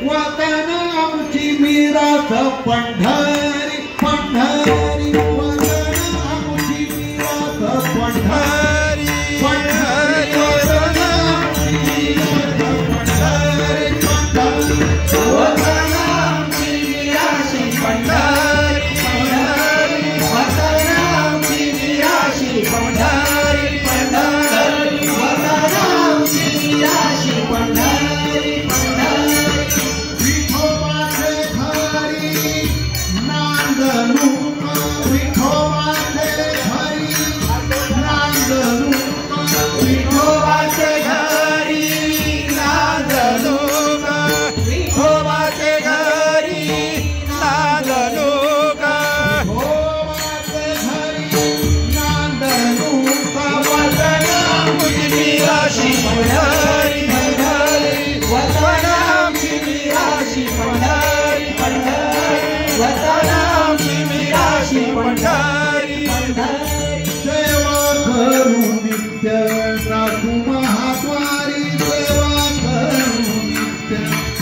वतन आमची मिरास पंढरी पंढरी वतन आमची मिरास पंढरी पंढरी वतन आमची मिरास पंढरी पंढरी वतन आमची मिरास पंढरी पंढरी वतन आमची मिरास पंढरी पंढरी वतन आमची मिरास पंढरी सेवा करू नित्य नाथू महाद्वारी सेवा करू नित्य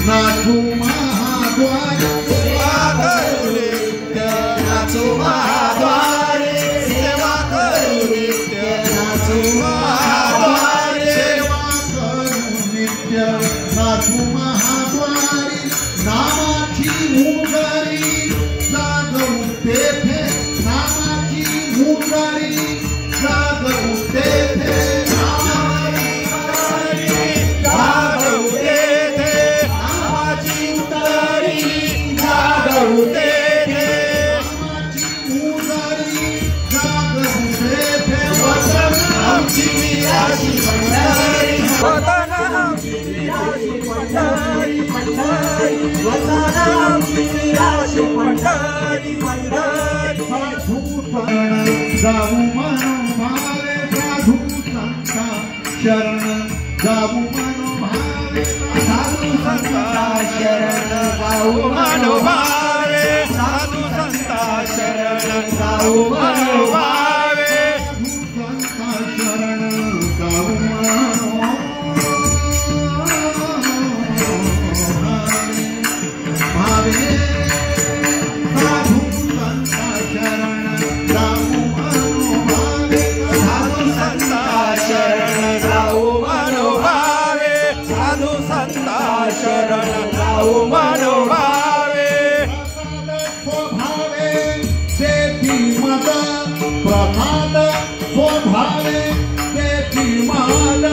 नाथू महाद्वारी सेवा करू नित्य नाथू महाद्वारी सेवा करू नित्य नाथू महाद्वारी सेवा करू नित्य नाथू महाद्वारी नामाची मुंगरी जागवू तेथे नामाची मुंगरी जागवू तेथे जागवू तेथे नामाची मुंगरी जागवू तेथे नामाची मुंगरी जागवू तेथे वतन आमची मिरासी पंढरी वतन आमची मिरासी पंढरी पंढरी वतन आमची मिरासी पंढरी पंढरी साधू शरण जाऊ मनोभावे साधू संता शरण जाऊ मनोभावे साधू संता शरण जाऊ मनोभावे साधू संता शरण जाऊ मनोभावे साधू संता शरण जाऊ मनोभावे साधू संता शरण जाऊ मनोभावे साधू संता शरण जाऊ मनोभावे साधू संता शरण जाऊ मनोभावे स्वभावे देती मद प्रसाद स्वभावे देती मद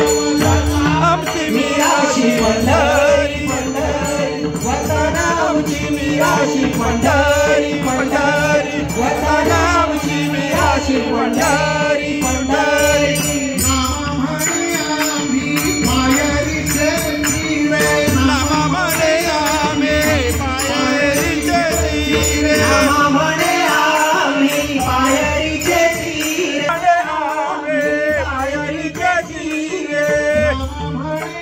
आमची मिरासी पंढरी पंढरी वतन आमची मिरासी पंढरी पंढरी वतन आमची मिरासी पंढरी पंढरी नाम म्हणे आम्ही पायरीचे चिरे नाम म्हणे आम्ही पायरीचे चिरे नाम म्हणे आम्ही पायरीचे चिरे आम्ही पायरीचे चिरे नाम म्हणे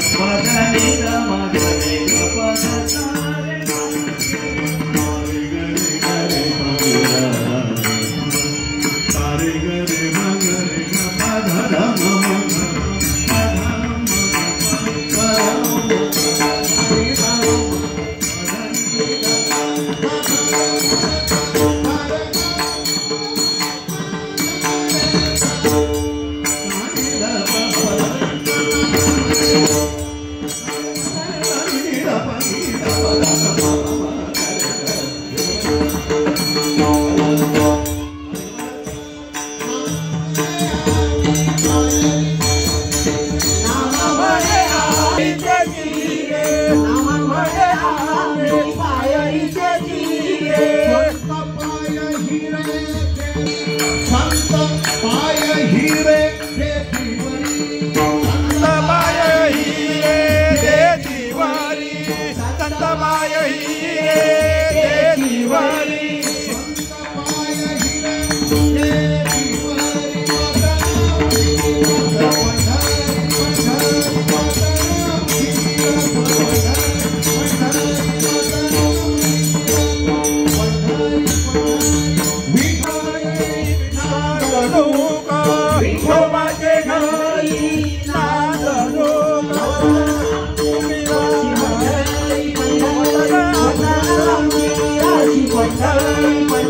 Madani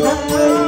मंडळी